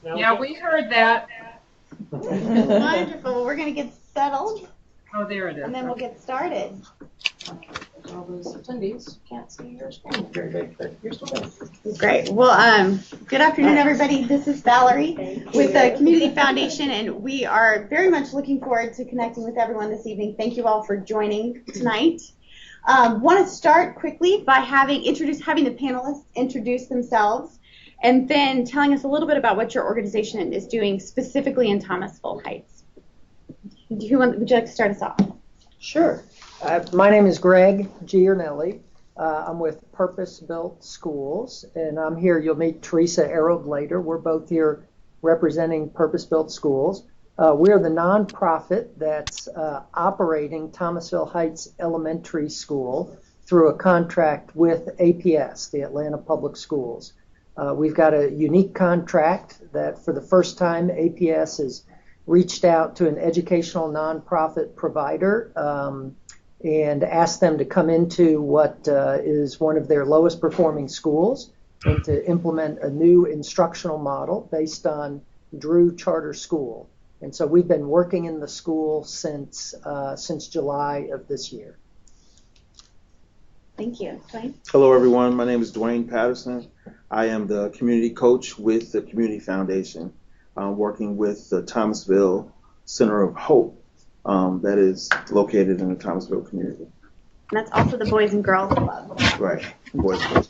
Yeah, we heard that. Wonderful. We're going to get settled, Oh, there it is. and then we'll get started. All those attendees can't see your screen very good, but you're still there. Great. Well, good afternoon, everybody. This is Valerie with the Community Foundation, and we are very much looking forward to connecting with everyone this evening. Thank you all for joining tonight. Want to start quickly by having the panelists introduce themselves, and then telling us a little bit about what your organization is doing specifically in Thomasville Heights. Would you like to start us off? Sure. My name is Greg Giornelli. I'm with Purpose Built Schools, and I'm here. You'll meet Teresa Arrold later. We're both here representing Purpose Built Schools. We are the nonprofit that's operating Thomasville Heights Elementary School through a contract with APS, the Atlanta Public Schools. We've got a unique contract that for the first time APS has reached out to an educational nonprofit provider and asked them to come into what is one of their lowest performing schools and to implement a new instructional model based on Drew Charter School. And so we've been working in the school since July of this year. Thank you. Dwayne? Hello, everyone. My name is Dwayne Patterson. I am the community coach with the Community Foundation, working with the Thomasville Center of Hope that is located in the Thomasville community. And that's also the Boys and Girls Club. Right. Boys and Girls.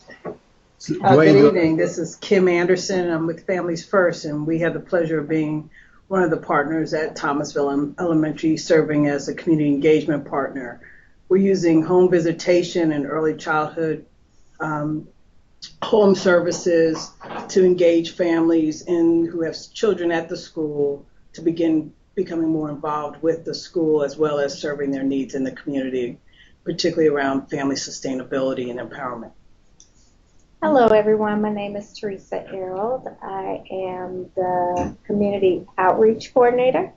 Good evening. This is Kim Anderson. I'm with Families First, and we have the pleasure of being one of the partners at Thomasville Elementary, serving as a community engagement partner. We're using home visitation and early childhood home services to engage families who have children at the school to begin becoming more involved with the school, as well as serving their needs in the community, particularly around family sustainability and empowerment. Hello, everyone. My name is Teresa Arrold. I am the Community Outreach Coordinator.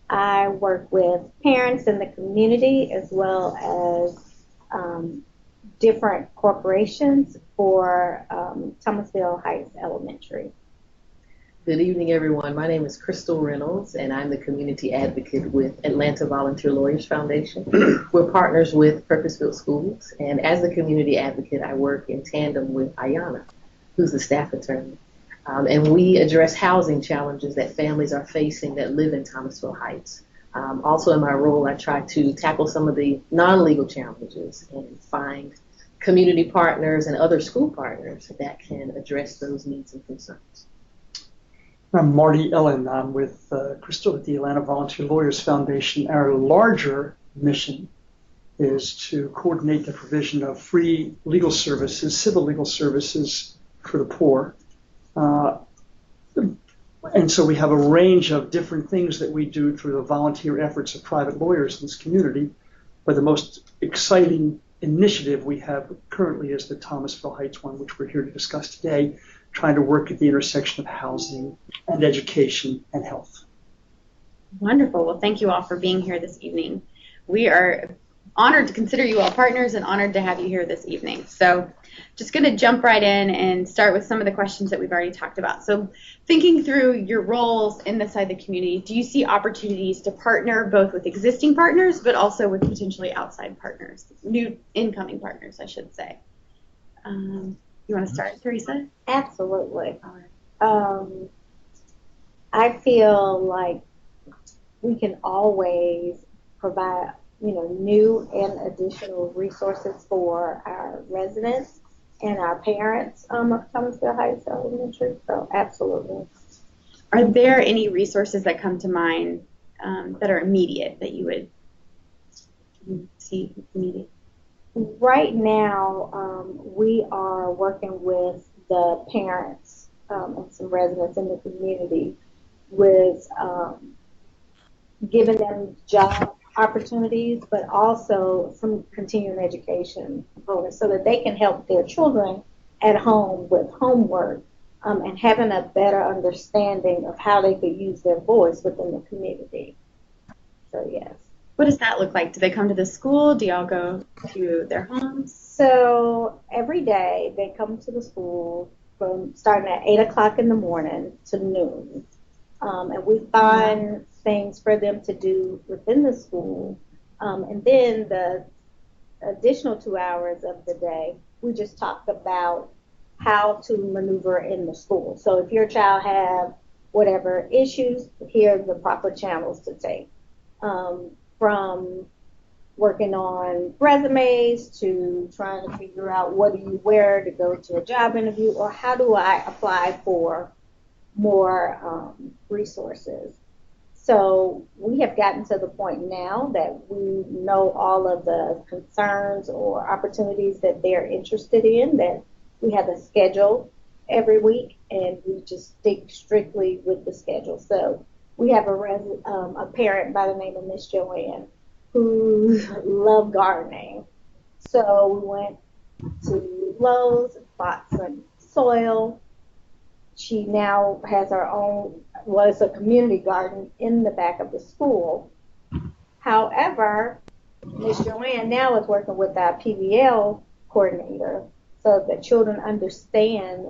I work with parents in the community as well as different corporations for Thomasville Heights Elementary. Good evening, everyone. My name is Crystal Reynolds, and I'm the Community Advocate with Atlanta Volunteer Lawyers Foundation. We're partners with Purpose Built Schools, and as the Community Advocate, I work in tandem with Ayana, who's the staff attorney. And we address housing challenges that families are facing that live in Thomasville Heights. Also in my role, I try to tackle some of the non-legal challenges and find community partners and other school partners that can address those needs and concerns. I'm Marty Ellen. I'm with Crystal at the Atlanta Volunteer Lawyers Foundation. Our larger mission is to coordinate the provision of free legal services, civil legal services for the poor. And so we have a range of different things that we do through the volunteer efforts of private lawyers in this community. But the most exciting initiative we have currently is the Thomasville Heights one, which we're here to discuss today, trying to work at the intersection of housing and education and health. Wonderful. Well, thank you all for being here this evening. We are honored to consider you all partners and honored to have you here this evening. So just going to jump right in and start with some of the questions that we've already talked about. So thinking through your roles inside the community, do you see opportunities to partner both with existing partners but also with potentially outside partners, new incoming partners, I should say? You want to start, Teresa? Absolutely. I feel like we can always provide, new and additional resources for our residents and our parents of Thomasville Heights Elementary. So, absolutely. Are there any resources that come to mind that are immediate that you would see immediate? Right now, we are working with the parents and some residents in the community with giving them job opportunities, but also some continuing education components so that they can help their children at home with homework and having a better understanding of how they could use their voice within the community. So, yes. What does that look like? Do they come to the school? Do y'all go to their homes? So every day they come to the school from starting at 8 o'clock in the morning to noon. And we find things for them to do within the school. And then the additional 2 hours of the day, we just talk about how to maneuver in the school. So if your child have whatever issues, here are the proper channels to take. From working on resumes to trying to figure out what do you wear to go to a job interview, or how do I apply for more resources. So we have gotten to the point now that we know all of the concerns or opportunities that they're interested in, that we have a schedule every week, and we just stick strictly with the schedule. So we have a parent by the name of Miss Joanne who loved gardening. So we went to Lowe's, bought some soil. She now has her own, it's a community garden in the back of the school. However, Miss Joanne now is working with our PBL coordinator so that children understand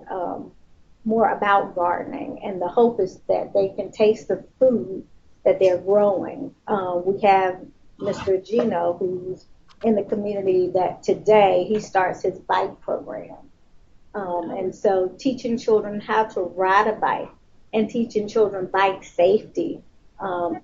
more about gardening. And the hope is that they can taste the food that they're growing. We have Mr. Gino, who's in the community, that today he starts his bike program. And so teaching children how to ride a bike and teaching children bike safety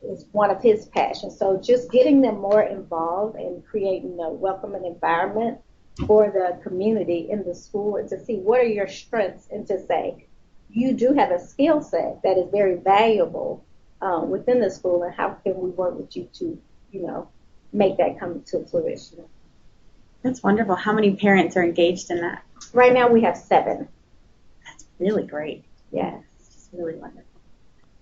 is one of his passions. So just getting them more involved and creating a welcoming environment for the community in the school, and to see what are your strengths, and to say you do have a skill set that is very valuable within the school, and how can we work with you to, make that come to fruition. That's wonderful. How many parents are engaged in that? Right now we have 7. That's really great. Yes. It's just really wonderful.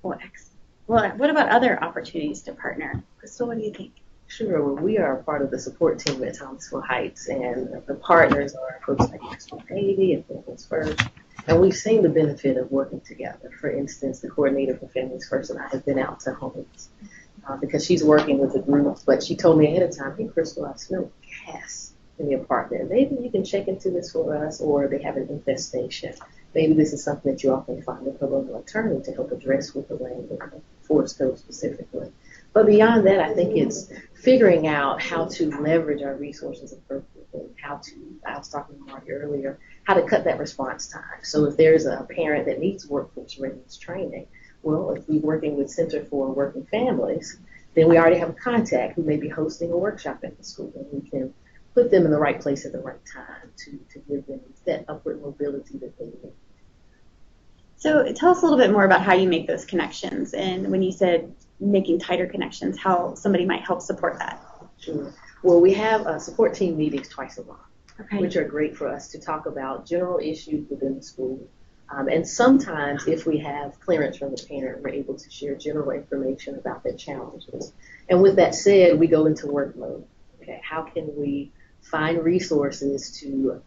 Well, excellent. Well, what about other opportunities to partner? Crystal, what do you think? Sure. Well, we are part of the support team at Thomasville Heights, and the partners are folks like Crystal Davy and Families First. And we've seen the benefit of working together. For instance, the coordinator for Families First and I have been out to homes because she's working with a group, but she told me ahead of time, hey, Crystal, I smell gas in the apartment. Maybe you can check into this for us, or they have an infestation. Maybe this is something that you all can find with a local attorney to help address with the landlord, Forest Code specifically. But beyond that, I think it's figuring out how to leverage our resources appropriately, I was talking to Mark earlier, how to cut that response time. So if there's a parent that needs workforce readiness training, well, if we're working with Center for Working Families, then we already have a contact who may be hosting a workshop at the school, and we can put them in the right place at the right time to give them that upward mobility that they need. So tell us a little bit more about how you make those connections, and when you said making tighter connections, how somebody might help support that. Sure. Well, we have support team meetings twice a month, Okay. which are great for us to talk about general issues within the school. And sometimes if we have clearance from the parent, we're able to share general information about their challenges. And with that said, we go into work mode. Okay, how can we find resources to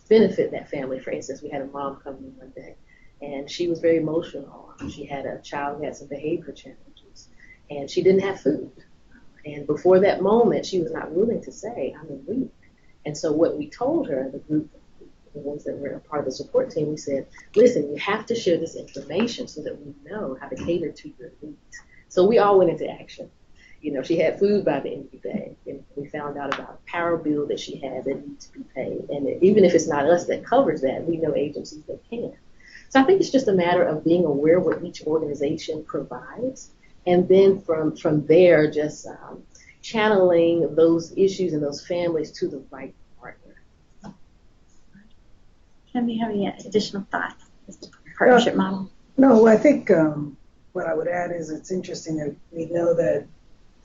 benefit that family? For instance, we had a mom come in one day, and she was very emotional. She had a child who had some behavior challenges, and she didn't have food. And before that moment, she was not willing to say, I'm weak. And so what we told her, the group, the ones that were a part of the support team, we said, listen, you have to share this information so that we know how to cater to your needs. So we all went into action. She had food by the end of the day. And we found out about a power bill that she had that needs to be paid. And even if it's not us that covers that, we know agencies that can. So I think it's just a matter of being aware of what each organization provides, and then from there, just channeling those issues and those families to the right partner. Can you have any additional thoughts? Partnership model? No, I think what I would add is it's interesting that we know that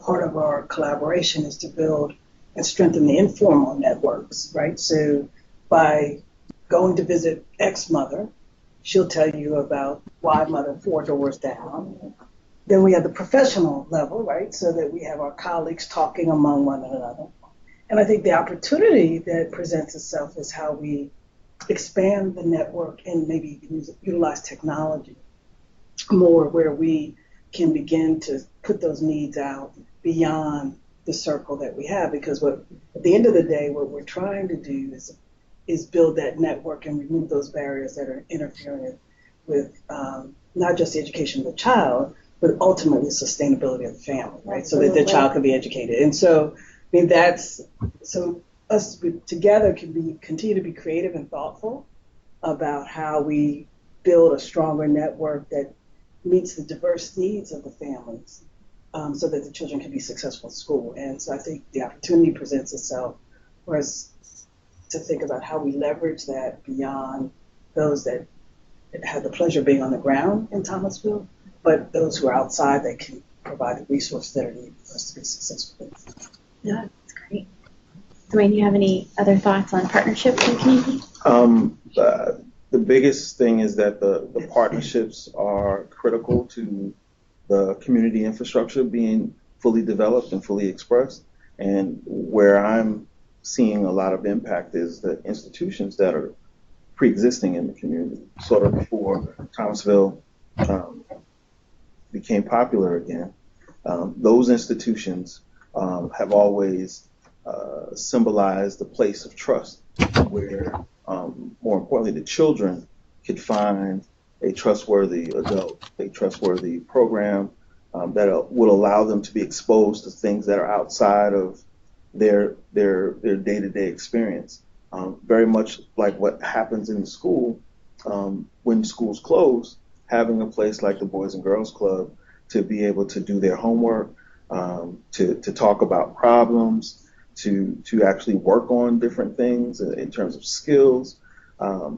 part of our collaboration is to build and strengthen the informal networks, right? So by going to visit X mother, she'll tell you about Y mother 4 doors down. Then we have the professional level, right? So that we have our colleagues talking among one another. And I think the opportunity that presents itself is how we expand the network and maybe utilize technology more, where we can begin to put those needs out beyond the circle that we have. Because at the end of the day, what we're trying to do is is build that network and remove those barriers that are interfering with not just the education of the child, but ultimately the sustainability of the family, right? So that the child can be educated. And so, I mean, so us together can continue to be creative and thoughtful about how we build a stronger network that meets the diverse needs of the families, so that the children can be successful in school. And so I think the opportunity presents itself for us to think about how we leverage that beyond those that have the pleasure of being on the ground in Thomasville, but those who are outside that can provide the resources that are needed for us to be successful. Yeah, that's great. Dwayne, you have any other thoughts on partnerships and community? The biggest thing is that the partnerships are critical to the community infrastructure being fully developed and fully expressed. And where I'm seeing a lot of impact is the institutions that are pre-existing in the community. Sort of before Thomasville became popular again, those institutions have always symbolized the place of trust, where more importantly, the children could find a trustworthy adult, a trustworthy program that would allow them to be exposed to things that are outside of their day-to-day experience. Very much like what happens in the school when schools close, having a place like the Boys and Girls Club to be able to do their homework, to talk about problems, to actually work on different things in terms of skills.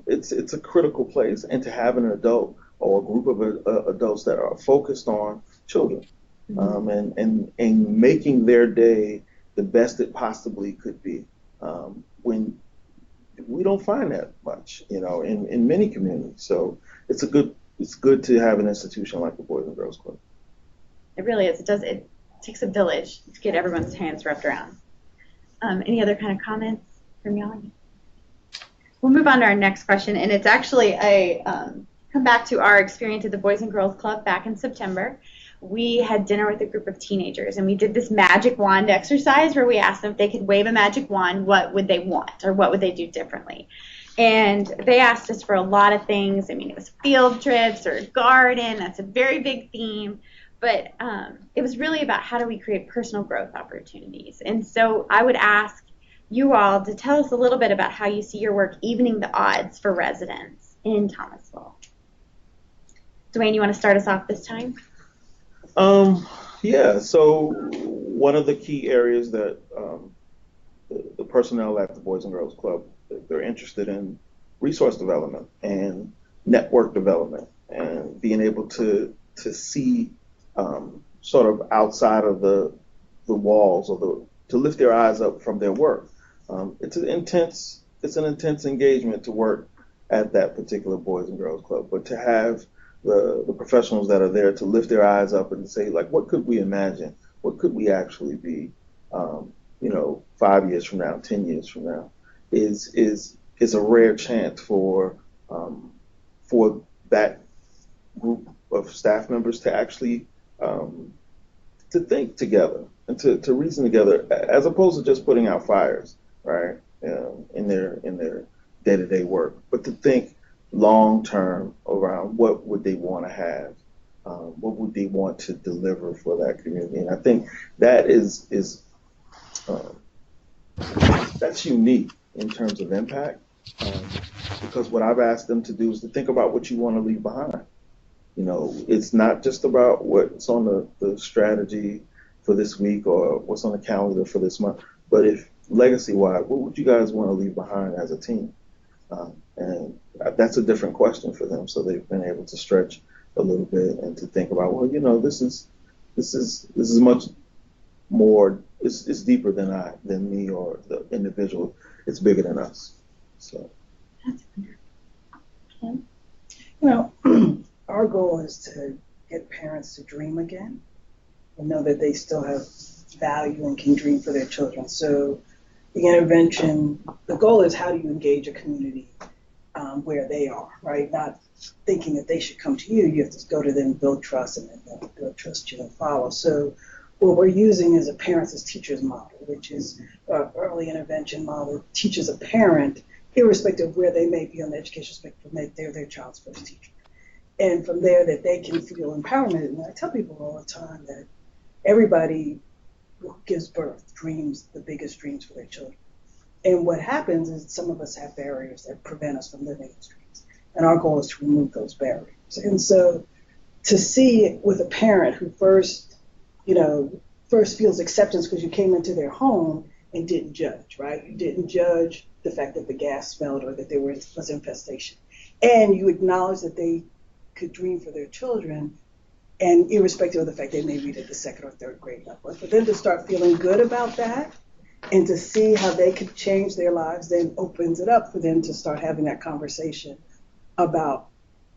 It's a critical place, and to have an adult or a group of adults that are focused on children, and making their day the best it possibly could be. When we don't find that much, in many communities. So it's good to have an institution like the Boys and Girls Club. It really is. It takes a village to get everyone's hands wrapped around. Any other kind of comments from y'all? We'll move on to our next question, and it's actually come back to our experience at the Boys and Girls Club back in September. We had dinner with a group of teenagers, and we did this magic wand exercise where we asked them if they could wave a magic wand, what would they want, or what would they do differently? And they asked us for a lot of things. I mean, it was field trips or a garden. That's a very big theme. But it was really about how do we create personal growth opportunities. And so I would ask you all to tell us a little bit about how you see your work evening the odds for residents in Thomasville. Dwayne, you want to start us off this time? Yeah, so one of the key areas that the personnel at the Boys and Girls Club, they're interested in resource development and network development and being able to see sort of outside of the walls, or to lift their eyes up from their work. It's an intense engagement to work at that particular Boys and Girls Club, but to have the professionals that are there to lift their eyes up and say, like, what could we imagine? What could we actually be, 5 years from now, 10 years from now, is a rare chance for that group of staff members to actually to think together and to reason together, as opposed to just putting out fires, right, in their day-to-day work, but to think long-term around what would they want to have, what would they want to deliver for that community. And I think that is that's unique in terms of impact, because what I've asked them to do is to think about what you want to leave behind. It's not just about what's on the strategy for this week or what's on the calendar for this month, but if legacy-wise, what would you guys want to leave behind as a team? And that's a different question for them. So they've been able to stretch a little bit and to think about, well, this is much more. It's deeper than me or the individual. It's bigger than us. So. Our goal is to get parents to dream again and know that they still have value and can dream for their children. So the intervention, the goal is how do you engage a community where they are, right? Not thinking that they should come to you. You have to go to them, build trust, and then they'll trust you and follow. So what we're using is a parents as teachers model, which is an early intervention model that teaches a parent irrespective of where they may be on the education spectrum, they're their child's first teacher. And from there that they can feel empowerment. And I tell people all the time that everybody who gives birth dreams the biggest dreams for their children. And what happens is some of us have barriers that prevent us from living those dreams. And our goal is to remove those barriers. And so to see it with a parent who first feels acceptance because you came into their home and didn't judge, right? You didn't judge the fact that the gas smelled or that there was infestation. And you acknowledge that they could dream for their children, and irrespective of the fact they may read at the second or third grade level. For them to start feeling good about that and to see how they could change their lives then opens it up for them to start having that conversation about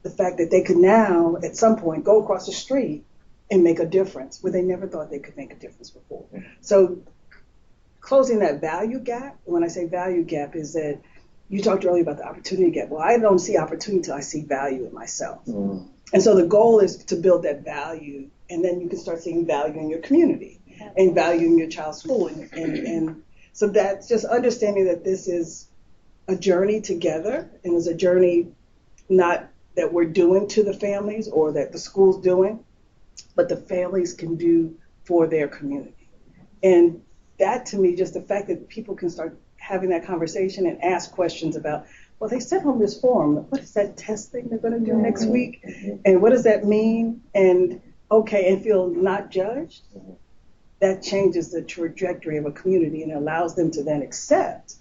the fact that they could now, at some point, go across the street and make a difference where they never thought they could make a difference before. So closing that value gap, when I say value gap, is that you talked earlier about the opportunity gap. Well, I don't see opportunity until I see value in myself. And so the goal is to build that value, and then you can start seeing value in your community and value in your child's school. And so that's just understanding that this is a journey together, and it's a journey not that we're doing to the families or that the school's doing, but the families can do for their community. And that, to me, just the fact that people can start having that conversation and ask questions about, well, they sent home this form. What is that test thing they're going to do next week? And what does that mean? And feel not judged. That changes the trajectory of a community and allows them to then accept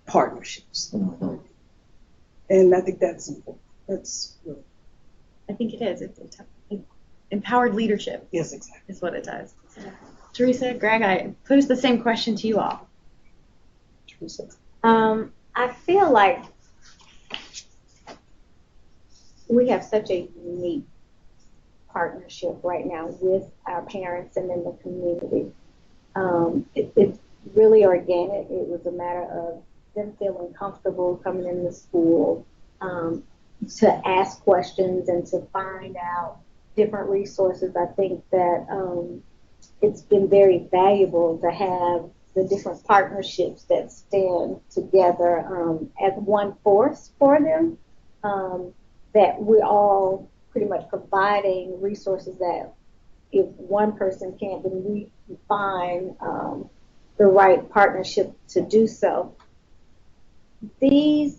partnerships. And I think that's important. That's really. I think it is. It's empowered leadership. Yes, exactly. Is what it does. Teresa, Greg, I pose the same question to you all. Teresa. I feel like we have such a unique partnership right now with our parents and in the community. It's really organic. It was a matter of them feeling comfortable coming into school to ask questions and to find out different resources. I think that it's been very valuable to have the different partnerships that stand together as one force for them, that we're all pretty much providing resources that if one person can't, then we can find the right partnership to do so. They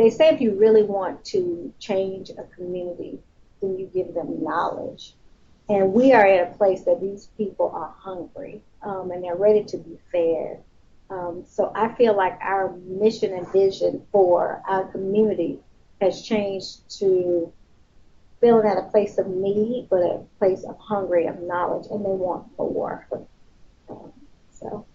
say if you really want to change a community, then you give them knowledge. And we are at a place that these people are hungry and they're ready to be fed. So I feel like our mission and vision for our community has changed to feeling at a place of need, but a place of hungry, of knowledge, and they want more. So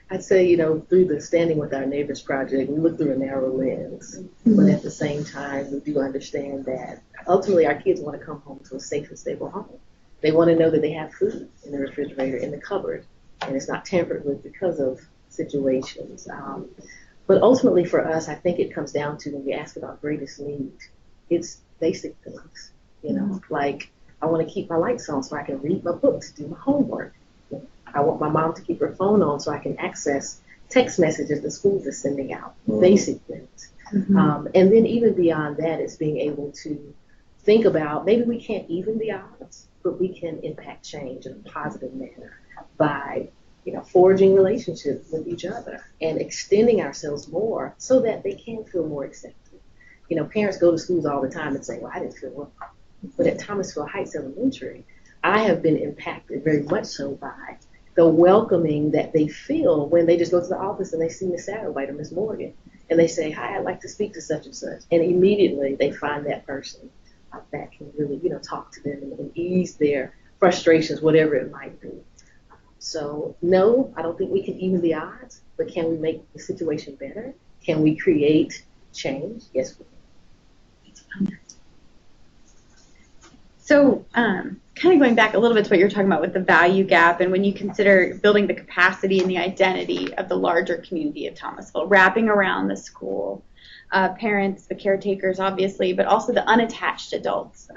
I'd say, through the Standing with Our Neighbors project, we look through a narrow lens, but at the same time, we do understand that ultimately our kids want to come home to a safe and stable home. They want to know that they have food in the refrigerator, in the cupboard, and it's not tampered with because of situations. But ultimately for us, I think it comes down to when we ask about greatest need, it's basic things, like I want to keep my lights on so I can read my books, do my homework. I want my mom to keep her phone on so I can access text messages the schools are sending out, basic things. And then even beyond that, it's being able to think about maybe we can't even the odds, but we can impact change in a positive manner by forging relationships with each other and extending ourselves more so that they can feel more accepted. Parents go to schools all the time and say, well, I didn't feel well. But at Thomasville Heights Elementary, I have been impacted very much so by the welcoming that they feel when they just go to the office and they see Miss Satterwhite or Miss Morgan and they say, hi, I'd like to speak to such and such. And immediately they find that person that can really, talk to them and ease their frustrations, whatever it might be. So no, I don't think we can even the odds, but can we make the situation better? Can we create change? Yes, we can. So kind of going back a little bit to what you're talking about with the value gap, and when you consider building the capacity and the identity of the larger community of Thomasville, wrapping around the school, parents, the caretakers, obviously, but also the unattached adults.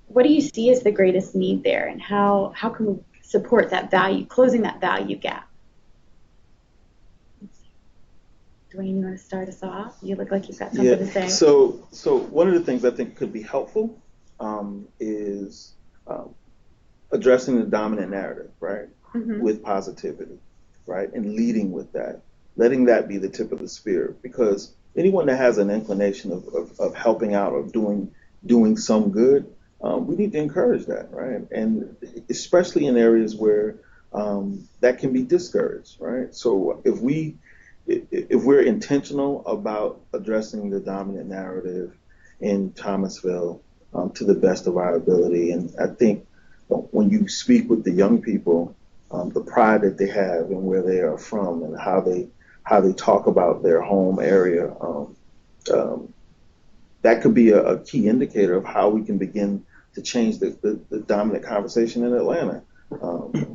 What do you see as the greatest need there, and how can we support that value, closing that value gap? Dwayne, you want to start us off? You look like you've got something to say. So one of the things I think could be helpful is addressing the dominant narrative, right, with positivity, right, and leading with that, letting that be the tip of the spear, because anyone that has an inclination of helping out or doing some good, we need to encourage that, right, and especially in areas where that can be discouraged, right. So if we're intentional about addressing the dominant narrative in Thomasville to the best of our ability, and I think when you speak with the young people, the pride that they have and where they are from and how they talk about their home area, that could be a key indicator of how we can begin to change the dominant conversation in Atlanta,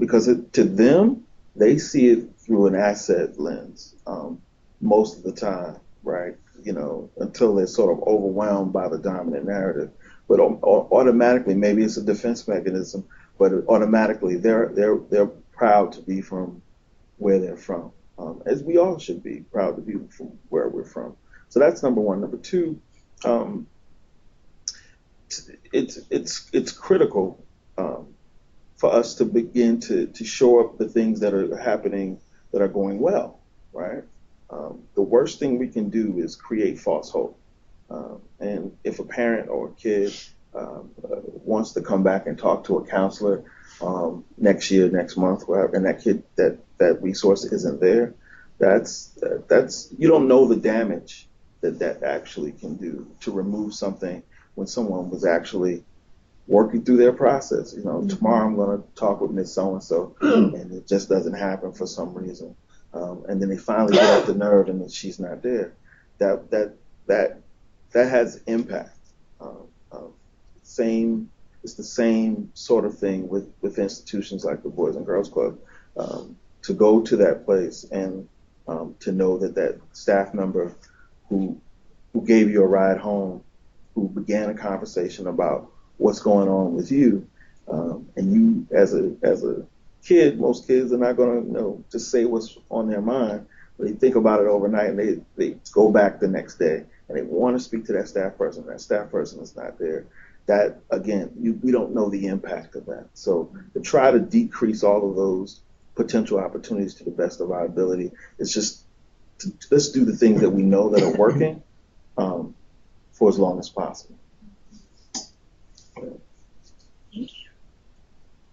because to them, they see it through an asset lens most of the time, right? Until they're sort of overwhelmed by the dominant narrative. But automatically, maybe it's a defense mechanism, but automatically they're proud to be from where they're from, as we all should be proud to be from where we're from. So that's number one. Number two, it's critical for us to begin to show up the things that are happening that are going well, right? The worst thing we can do is create false hope. And if a parent or a kid wants to come back and talk to a counselor next year, next month, whatever, and that kid, that resource isn't there, that's you don't know the damage that actually can do to remove something when someone was actually working through their process. Tomorrow I'm going to talk with Miss So-and-so, and it just doesn't happen for some reason. And then they finally get up the nerve, and then she's not there. That has impact. It's the same sort of thing with institutions like the Boys and Girls Club. To go to that place and to know that staff member who gave you a ride home, who began a conversation about what's going on with you, and you as a kid, most kids are not going to just say what's on their mind, but they think about it overnight, and they go back the next day and they want to speak to that staff person. That staff person is not there. That again, we don't know the impact of that. So to try to decrease all of those potential opportunities to the best of our ability, it's just let's do the things that we know that are working for as long as possible.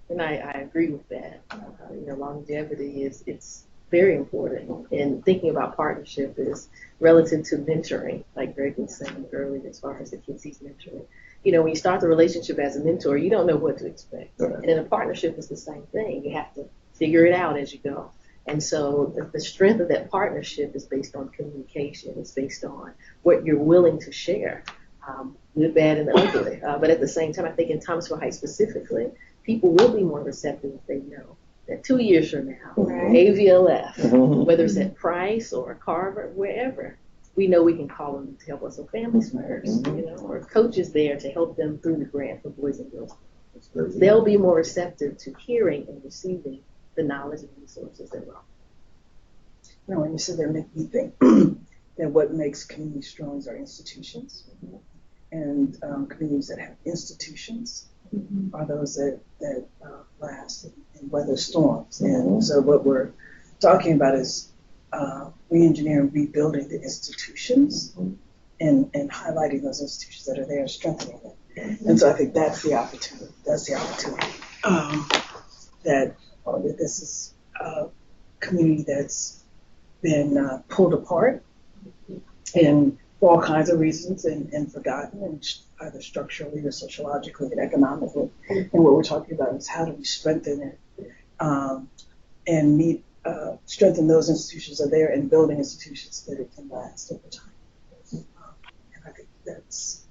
And I agree with that. Longevity it's very important. And thinking about partnership is relative to mentoring, like Greg was saying earlier, as far as the kids he's mentoring. When you start the relationship as a mentor, you don't know what to expect. Right. And in a partnership, it's the same thing. You have to figure it out as you go. And so the strength of that partnership is based on communication. It's based on what you're willing to share, good, bad, and ugly. But at the same time, I think in Thomasville Heights specifically, people will be more receptive if they know that 2 years from now, AVLF, whether it's at Price or Carver, wherever, we know we can call them to help us with families first, or coaches there to help them through the grant for Boys and Girls. They'll be more receptive to hearing and receiving the knowledge and resources that we're offering. When you said that, make me think that what makes communities strong is our institutions, and communities that have institutions are those that last and weather storms. And so what we're talking about is re-engineering, rebuilding the institutions, and highlighting those institutions that are there and strengthening them. And so I think that's the opportunity. That this is a community that's been pulled apart and for all kinds of reasons and forgotten, and either structurally or sociologically and economically. And what we're talking about is how do we strengthen it and strengthen those institutions that are there and building institutions that it can last over time. And I think that's,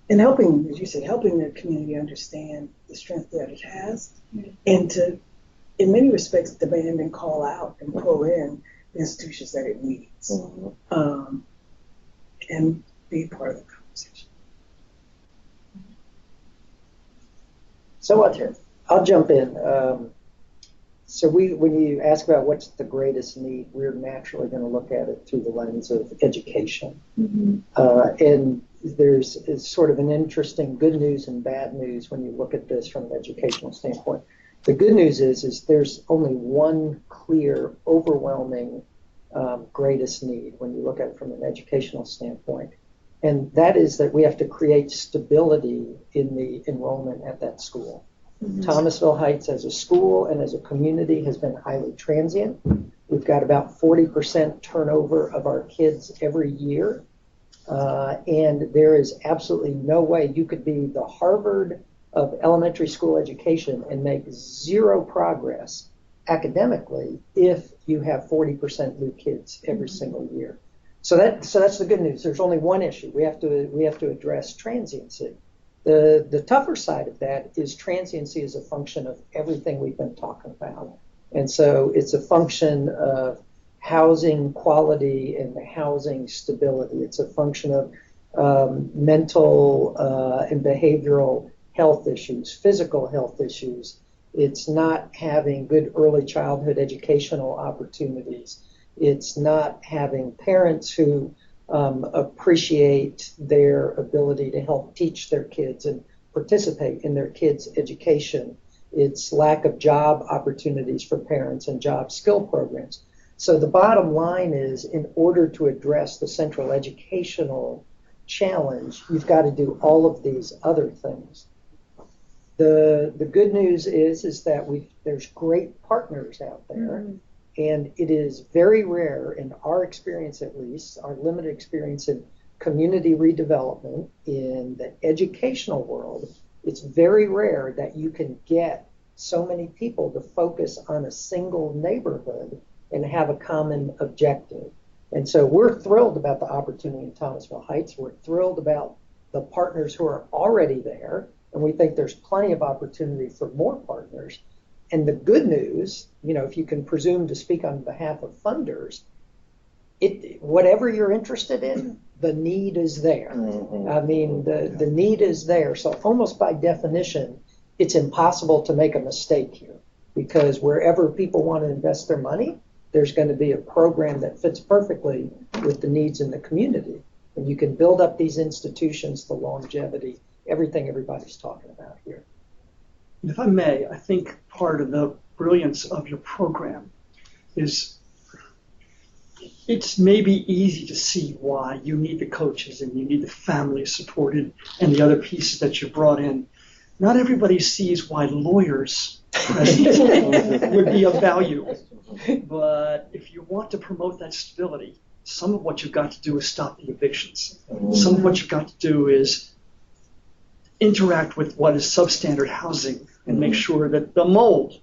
and helping, as you said, helping the community understand the strength that it has, and to, in many respects, demand and call out and pull in the institutions that it needs, and be part of the conversation. So I'll jump in. So when you ask about what's the greatest need, we're naturally going to look at it through the lens of education. And it's sort of an interesting good news and bad news when you look at this from an educational standpoint. The good news is there's only one clear, overwhelming greatest need when you look at it from an educational standpoint. And that is that we have to create stability in the enrollment at that school. Thomasville Heights as a school and as a community has been highly transient. We've got about 40% turnover of our kids every year. And there is absolutely no way you could be the Harvard of elementary school education and make zero progress academically if you have 40% new kids every single year. So that's the good news. There's only one issue. We have to address transiency. The tougher side of that is transiency is a function of everything we've been talking about. And so it's a function of housing quality and housing stability. It's a function of mental and behavioral health issues, physical health issues. It's not having good early childhood educational opportunities. It's not having parents who appreciate their ability to help teach their kids and participate in their kids' education. It's lack of job opportunities for parents and job skill programs. So the bottom line is, in order to address the central educational challenge, you've got to do all of these other things. The good news is that there's great partners out there. And it is very rare, in our experience at least, our limited experience in community redevelopment in the educational world, it's very rare that you can get so many people to focus on a single neighborhood and have a common objective. And so we're thrilled about the opportunity in Thomasville Heights. We're thrilled about the partners who are already there, and we think there's plenty of opportunity for more partners. And the good news, if you can presume to speak on behalf of funders, whatever you're interested in, the need is there. I mean, the need is there. So almost by definition, it's impossible to make a mistake here, because wherever people want to invest their money, there's going to be a program that fits perfectly with the needs in the community. And you can build up these institutions, the longevity, everything everybody's talking about here. If I may, I think part of the brilliance of your program is it's maybe easy to see why you need the coaches and you need the families supported and the other pieces that you brought in. Not everybody sees why lawyers present would be of value. But if you want to promote that stability, some of what you've got to do is stop the evictions. Some of what you've got to do is interact with what is substandard housing and make sure that the mold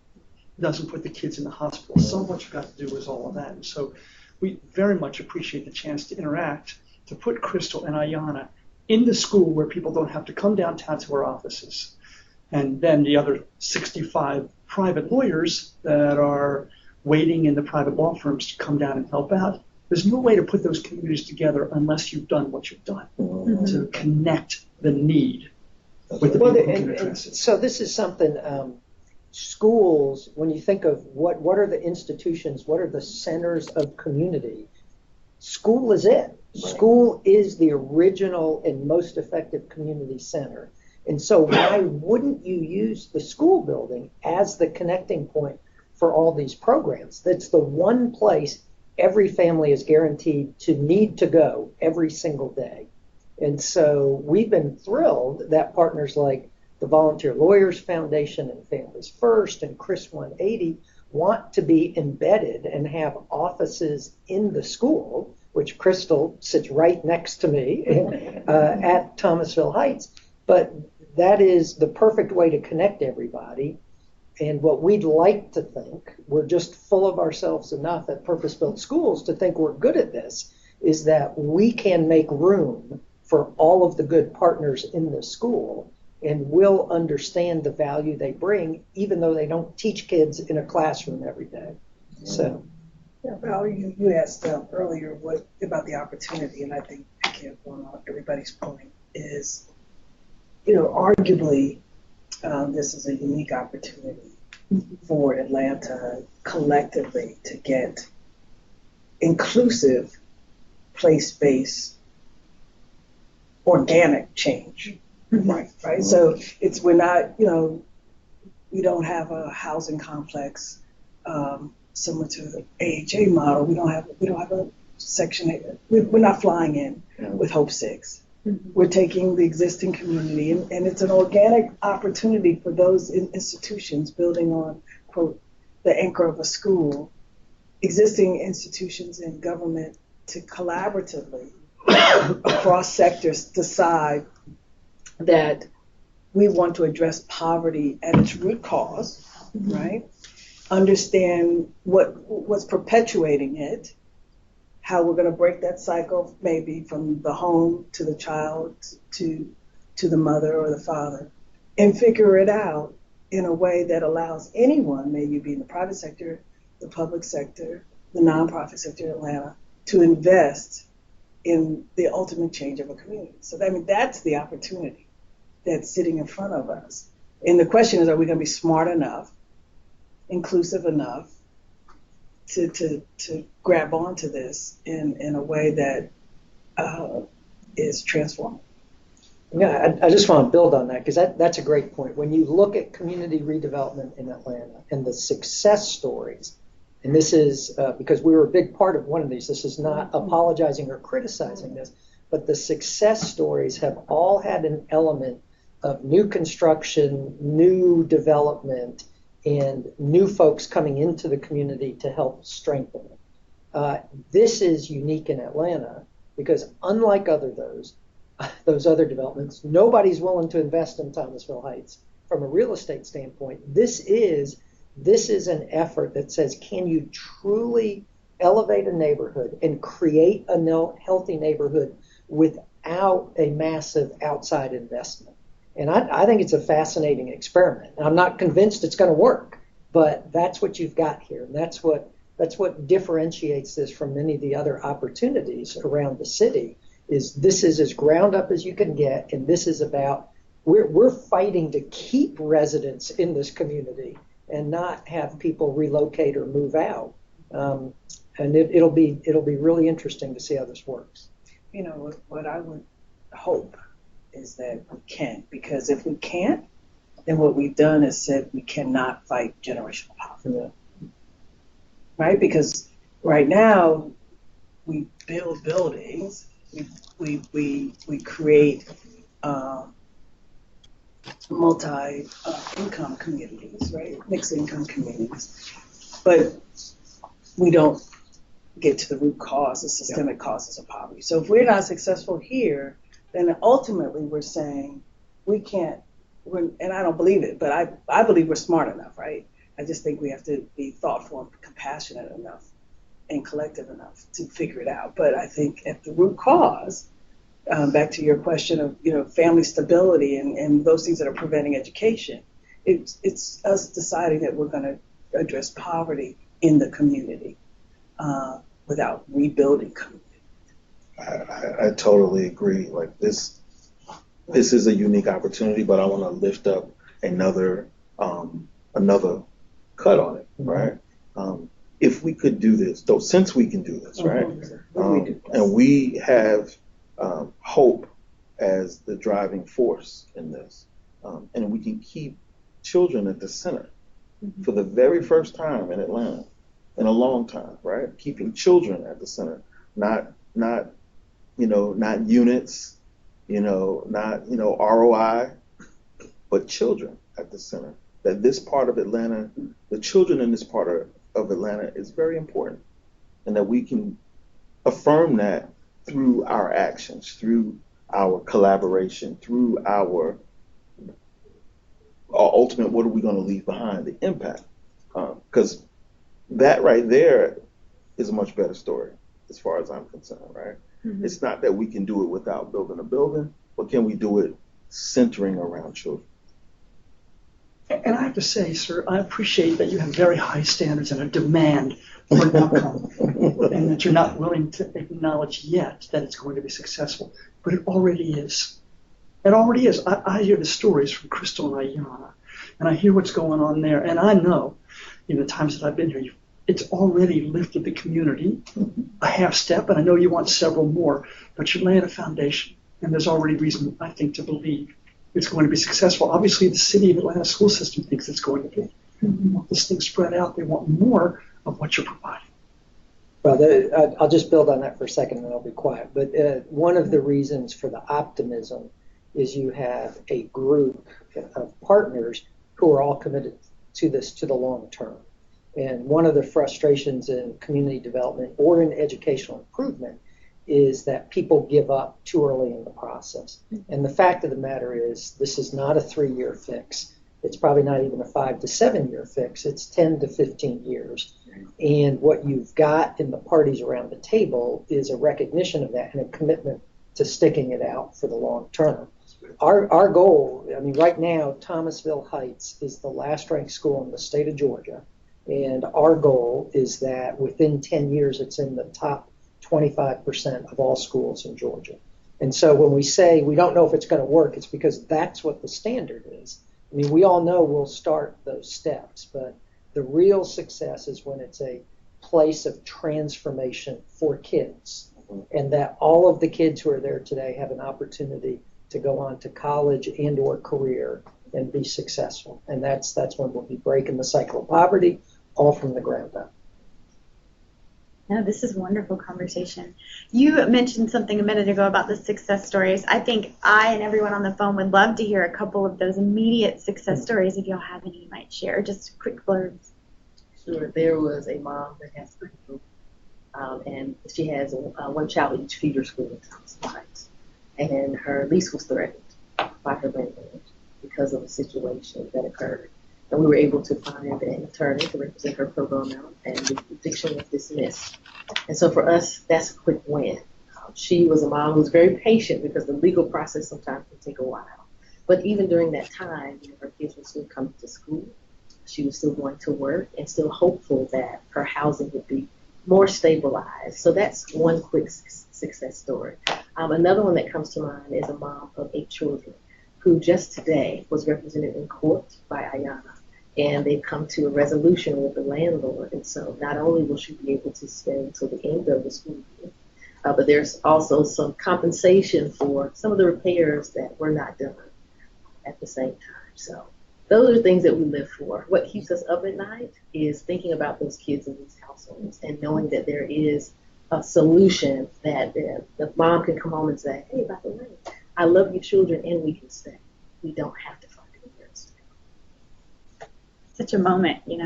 doesn't put the kids in the hospital. Some of what you've got to do is all of that. And so we very much appreciate the chance to interact, to put Crystal and Ayanna in the school where people don't have to come downtown to our offices. And then the other 65 private lawyers that are waiting in the private law firms to come down and help out. There's no way to put those communities together unless you've done what you've done to connect the need with the people who can address it. So this is something, schools, when you think of what are the institutions, what are the centers of community, school is it. Right. School is the original and most effective community center. And so why wouldn't you use the school building as the connecting point for all these programs? That's the one place every family is guaranteed to need to go every single day. And so we've been thrilled that partners like the Volunteer Lawyers Foundation and Families First and Chris 180 want to be embedded and have offices in the school, which Crystal sits right next to me at Thomasville Heights. But that is the perfect way to connect everybody. And what we'd like to think, we're just full of ourselves enough at Purpose-Built Schools to think we're good at this, is that we can make room for all of the good partners in the school, and we'll understand the value they bring, even though they don't teach kids in a classroom every day. So, yeah, Val, you asked earlier what about the opportunity, and I think again, on everybody's point is, arguably this is a unique opportunity for Atlanta collectively to get inclusive, place-based, organic change. Right. So we're not, we don't have a housing complex similar to the AHA model. We don't have a Section 8. We're not flying in with Hope 6. We're taking the existing community, and it's an organic opportunity for those institutions building on, quote, the anchor of a school, existing institutions in government to collaboratively across sectors decide that we want to address poverty at its root cause, right? Understand what's perpetuating it, how we're going to break that cycle, maybe from the home to the child to the mother or the father, and figure it out in a way that allows anyone, maybe you be in the private sector, the public sector, the nonprofit sector in Atlanta, to invest in the ultimate change of a community. So that's the opportunity that's sitting in front of us. And the question is, are we going to be smart enough, inclusive enough, to grab onto this in a way that is transformative? Yeah, I just want to build on that because that's a great point. When you look at community redevelopment in Atlanta and the success stories, and this is because we were a big part of one of these, this is not apologizing or criticizing this, but the success stories have all had an element of new construction, new development, and new folks coming into the community to help strengthen it. This is unique in Atlanta because unlike those other developments, nobody's willing to invest in Thomasville Heights from a real estate standpoint. This is an effort that says, can you truly elevate a neighborhood and create a healthy neighborhood without a massive outside investment? And I think it's a fascinating experiment. And I'm not convinced it's going to work, but that's what you've got here. And that's what differentiates this from many of the other opportunities around the city. This is as ground up as you can get, and this is about we're fighting to keep residents in this community and not have people relocate or move out. And it'll be really interesting to see how this works. What I would hope is that we can, because if we can't, then what we've done is said we cannot fight generational poverty. Right? Because right now we build buildings, we create multi-income communities, right? Mixed income communities, but we don't get to the root cause, the systemic causes of poverty. So if we're not successful here, then ultimately we're saying we can't, and I don't believe it, but I believe we're smart enough, right? I just think we have to be thoughtful and compassionate enough and collective enough to figure it out. But I think at the root cause, back to your question of family stability and those things that are preventing education, it's us deciding that we're going to address poverty in the community without rebuilding community. I totally agree. Like this is a unique opportunity, but I want to lift up another cut on it, right? If we could do this, though, since we can do this, right? And we have hope as the driving force in this, and we can keep children at the center for the very first time in Atlanta in a long time, right? Keeping children at the center, not units, not ROI, but children at the center. That this part of Atlanta, the children in this part of Atlanta is very important, and that we can affirm that through our actions, through our collaboration, through our ultimate, what are we going to leave behind, the impact. Because that right there is a much better story as far as I'm concerned, right? Mm-hmm. It's not that we can do it without building a building, but can we do it centering around children? And I have to say, sir, I appreciate that you have very high standards and a demand for an outcome, and that you're not willing to acknowledge yet that it's going to be successful. But it already is. It already is. I hear the stories from Crystal and Ayanna. and I hear what's going on there, and I know in the times that I've been here, it's already lifted the community a half step, and I know you want several more, but you're laying a foundation, and there's already reason, I think, to believe it's going to be successful. Obviously, the city of Atlanta school system thinks it's going to be. They want this thing spread out. They want more of what you're providing. Well, I'll just build on that for a second, and then I'll be quiet. But one of the reasons for the optimism is you have a group of partners who are all committed to this to the long term. And one of the frustrations in community development or in educational improvement is that people give up too early in the process. And the fact of the matter is, this is not a 3-year fix. It's probably not even a 5 to 7 year fix. It's 10 to 15 years. And what you've got in the parties around the table is a recognition of that and a commitment to sticking it out for the long term. Our goal, I mean, right now, Thomasville Heights is the last ranked school in the state of Georgia. And our goal is that within 10 years, it's in the top 25% of all schools in Georgia. And so when we say we don't know if it's going to work, it's because that's what the standard is. I mean, we all know we'll start those steps, but the real success is when it's a place of transformation for kids, and that all of the kids who are there today have an opportunity to go on to college and or career and be successful. And that's when we'll be breaking the cycle of poverty, all from the ground up. No, this is a wonderful conversation. You mentioned something a minute ago about the success stories. I think I and everyone on the phone would love to hear a couple of those immediate success stories if y'all have any you might share. Just quick blurbs. Sure. There was a mom that has 3 children, and she has one child at each feeder school in Thomasville Heights. And her lease was threatened by her landlord because of a situation that occurred. And we were able to find an attorney to represent her pro bono, and the eviction was dismissed. And so for us, that's a quick win. She was a mom who was very patient because the legal process sometimes can take a while. But even during that time, her kids were still coming to school. She was still going to work and still hopeful that her housing would be more stabilized. So that's one quick success story. Another one that comes to mind is a mom of 8 children who just today was represented in court by Ayanna. And they've come to a resolution with the landlord. And so not only will she be able to stay until the end of the school year, but there's also some compensation for some of the repairs that were not done at the same time. So those are things that we live for. What keeps us up at night is thinking about those kids in these households and knowing that there is a solution that the mom can come home and say, hey, by the way, I love your children and we can stay. We don't have to find anywhere to stay. Such a moment, where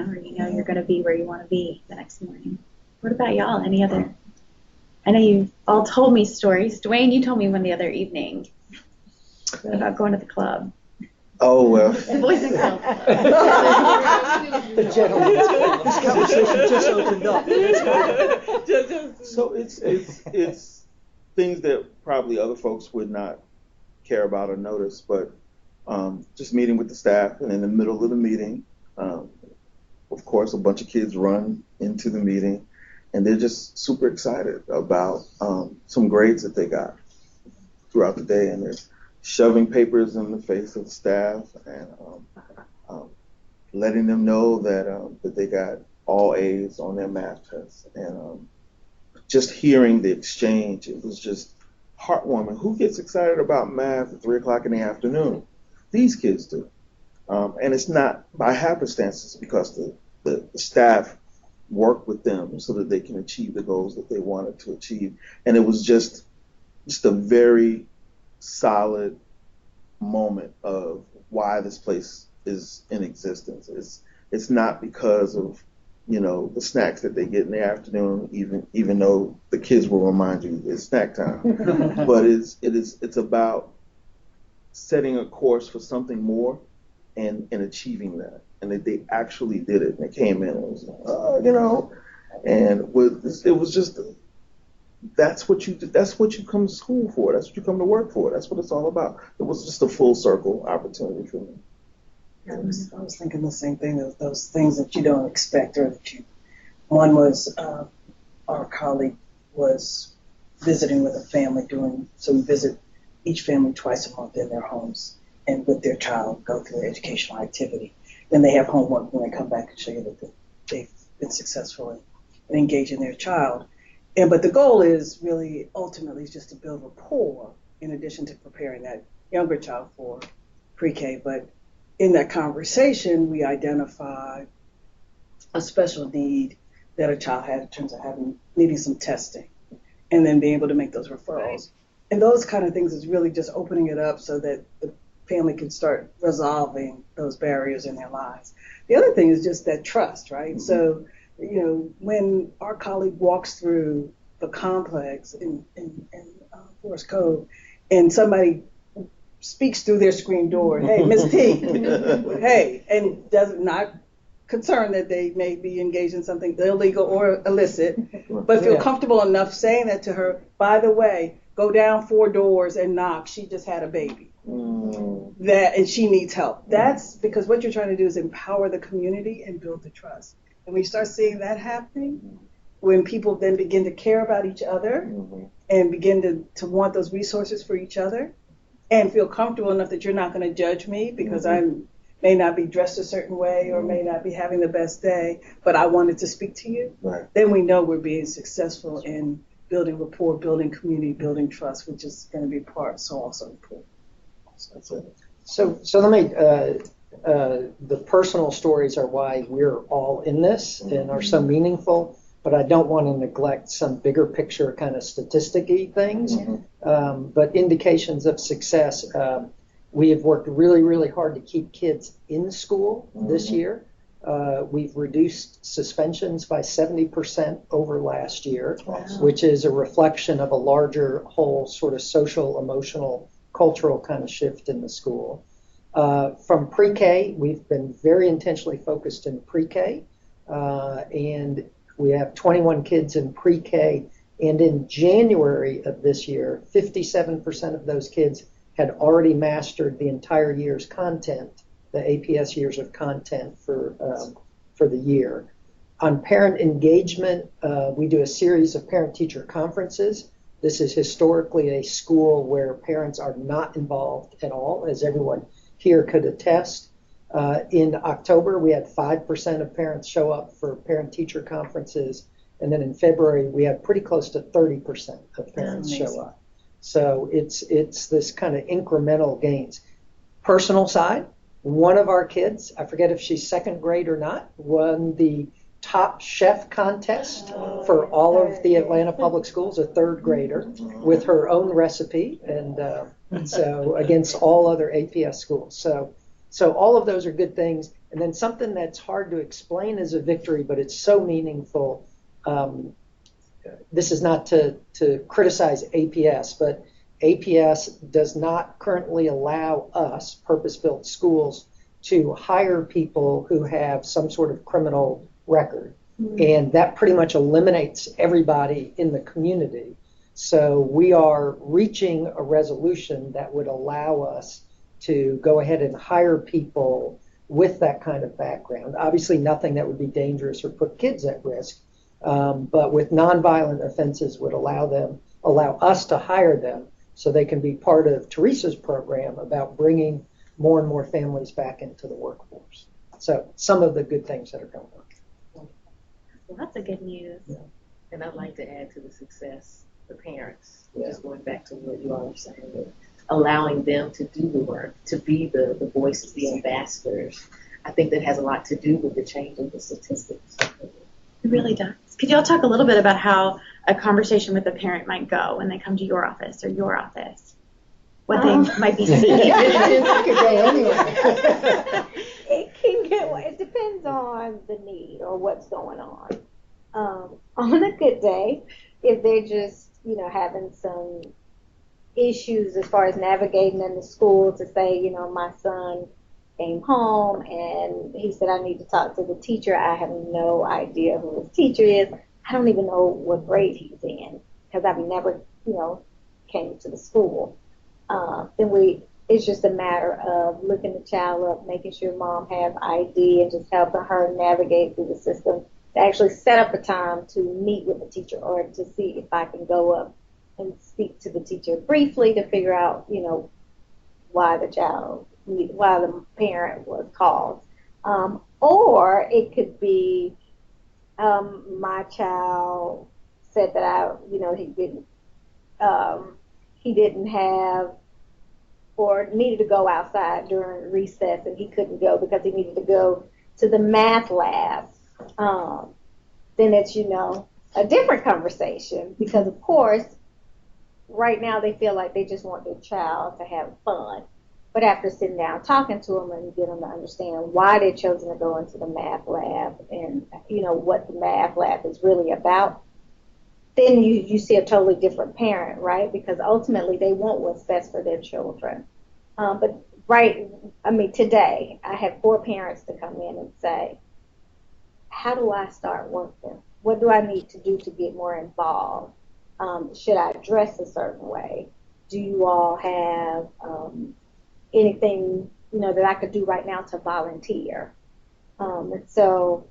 you're going to be where you want to be the next morning. What about y'all? Any other? I know you all told me stories. Dwayne, you told me one the other evening about going to the club. Oh, well. The Boys and Girls Club. The gentleman's club. This conversation just opened up. So it's things that probably other folks would not care about or notice, but just meeting with the staff, and in the middle of the meeting, of course, a bunch of kids run into the meeting, and they're just super excited about some grades that they got throughout the day, and they're shoving papers in the face of the staff and letting them know that they got all A's on their math tests, and just hearing the exchange, it was just heartwarming. Who gets excited about math at 3 o'clock in the afternoon? These kids do. And it's not by happenstance, it's because the staff work with them so that they can achieve the goals that they wanted to achieve. And it was just a very solid moment of why this place is in existence. It's not because of the snacks that they get in the afternoon, even though the kids will remind you it's snack time. But it's about setting a course for something more and achieving that. And that they actually did it. And they came in and it was and it was just, that's what you come to school for. That's what you come to work for. That's what it's all about. It was just a full circle opportunity for me. I was thinking the same thing, those things that you don't expect, or that one was our colleague was visiting with a family so we visit each family twice a month in their homes and with their child go through an educational activity. then they have homework when they come back and show you that they've been successful in engaging their child. But the goal is really ultimately is just to build rapport in addition to preparing that younger child for pre-K. But in that conversation, we identify a special need that a child has in terms of needing some testing, and then being able to make those referrals. And those kind of things is really just opening it up so that the family can start resolving those barriers in their lives. The other thing is just that trust, right? Mm-hmm. So, when our colleague walks through the complex in Forest Cove, and somebody speaks through their screen door, hey, Miss T, hey, and does not concerned that they may be engaged in something illegal or illicit, but feel comfortable enough saying that to her, by the way, go down 4 doors and knock, she just had a baby. And she needs help. That's because what you're trying to do is empower the community and build the trust. And when you start seeing that happening, when people then begin to care about each other and begin to want those resources for each other and feel comfortable enough that you're not going to judge me because I may not be dressed a certain way or may not be having the best day, but I wanted to speak to you, then we know we're being successful in building rapport, building community, building trust, which is going to be also important. That's it. So let me, the personal stories are why we're all in this and are so meaningful, but I don't want to neglect some bigger picture kind of statistic-y things, but indications of success. We have worked really, really hard to keep kids in school this year. We've reduced suspensions by 70% over last year, which is a reflection of a larger whole sort of social, emotional, cultural kind of shift in the school. From pre-K, we've been very intentionally focused in pre-K, and we have 21 kids in pre-K, and in January of this year, 57% of those kids had already mastered the entire year's content, the APS years of content for the year. On parent engagement, we do a series of parent-teacher conferences. This is historically a school where parents are not involved at all, as everyone here could attest. In October, we had 5% of parents show up for parent-teacher conferences, and then in February, we had pretty close to 30% of parents show up. So it's this kind of incremental gains. Personal side, one of our kids, I forget if she's second grade or not, won the top chef contest for all of the Atlanta public schools, a third grader, with her own recipe, and so against all other APS schools. So all of those are good things. And then something that's hard to explain as a victory, but it's so meaningful. This is not to criticize APS, but APS does not currently allow us, purpose-built schools, to hire people who have some sort of criminal record. And that pretty much eliminates everybody in the community. So we are reaching a resolution that would allow us to go ahead and hire people with that kind of background. Obviously nothing that would be dangerous or put kids at risk, but with nonviolent offenses would allow us to hire them so they can be part of Teresa's program about bringing more and more families back into the workforce. So some of the good things that are going on. Well, that's a good news. Yeah. And I'd like to add to the success, the parents, just going back to what you all are saying, allowing them to do the work, to be the voices, the ambassadors. I think that has a lot to do with the change in the statistics. It really does. Could y'all talk a little bit about how a conversation with a parent might go when they come to your office or your office? What they might be seeing? It could go anywhere. It depends on the need or what's going on. On a good day, if they're just, having some issues as far as navigating in the school, to say, my son came home and he said, I need to talk to the teacher. I have no idea who his teacher is. I don't even know what grade he's in because I've never, came to the school. Then it's just a matter of looking the child up, making sure mom has ID, and just helping her navigate through the system to actually set up a time to meet with the teacher or to see if I can go up and speak to the teacher briefly to figure out, why the parent was called. Or it could be my child said that he didn't have or needed to go outside during recess and he couldn't go because he needed to go to the math lab. Then it's, a different conversation because, of course, right now they feel like they just want their child to have fun. But after sitting down talking to them and getting them to understand why they're chosen to go into the math lab and, what the math lab is really about, then you see a totally different parent, right? Because ultimately they want what's best for their children. Today I had 4 parents to come in and say, how do I start working? What do I need to do to get more involved? Should I dress a certain way? Do you all have anything, that I could do right now to volunteer? And so,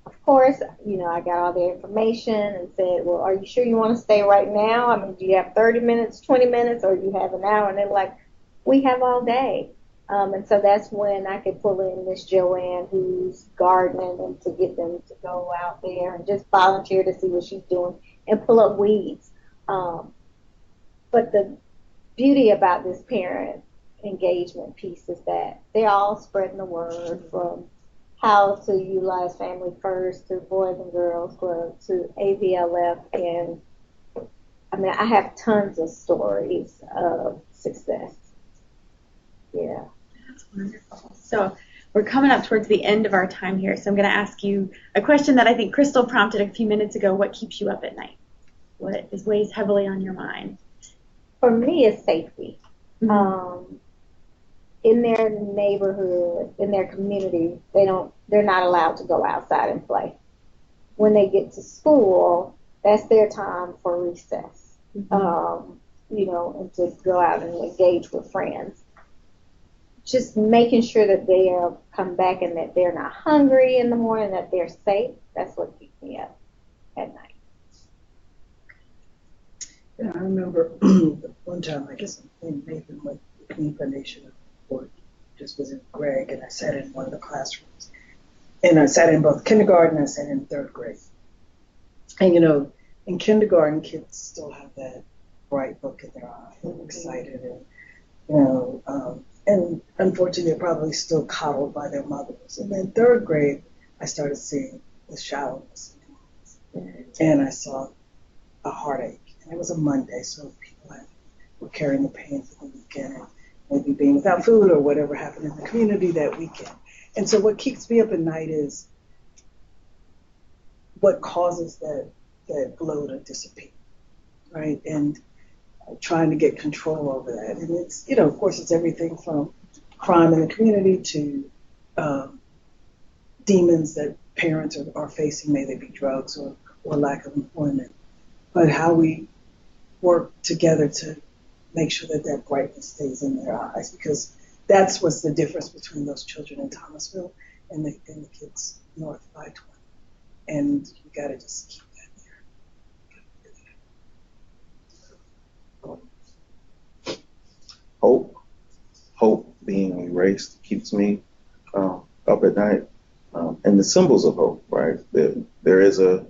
of course, I got all the information and said, well, are you sure you want to stay right now? I mean, do you have 30 minutes, 20 minutes, or do you have an hour? And they're like, we have all day. And so that's when I could pull in Miss Joanne, who's gardening, and to get them to go out there and just volunteer to see what she's doing and pull up weeds. But the beauty about this parent engagement piece is that they're all spreading the word from how to utilize Family First to Boys and Girls Club to AVLF. And I have tons of stories of success. Yeah. That's wonderful. So we're coming up towards the end of our time here, so I'm going to ask you a question that I think Crystal prompted a few minutes ago. What keeps you up at night? What weighs heavily on your mind? For me, it's safety. Mm-hmm. In their neighborhood, in their community, they're not allowed to go outside and play. When they get to school, that's their time for recess. Mm-hmm. And to go out and engage with friends. Just making sure that they come back and that they're not hungry in the morning, that they're safe. That's what keeps me up at night. Yeah, I remember one time, I guess in Nathan with the Community Foundation or just visited Greg, and I sat in one of the classrooms. And I sat in both kindergarten and I sat in 3rd grade. And in kindergarten, kids still have that bright look in their eye and excited and unfortunately, they're probably still coddled by their mothers. And then 3rd grade, I started seeing the shallowness. And I saw a heartache. And it was a Monday, so people were carrying the pain for the weekend and maybe being without food or whatever happened in the community that weekend. And so what keeps me up at night is what causes that glow to disappear, right? And trying to get control over that. And it's, of course, it's everything from crime in the community to demons that parents are facing, may they be drugs or lack of employment. But how we work together to make sure that brightness stays in their eyes, because that's what's the difference between those children in Thomasville and the kids north of I-20. And you got to just keep that there. Hope being erased keeps me up at night. And the symbols of hope, right? There is a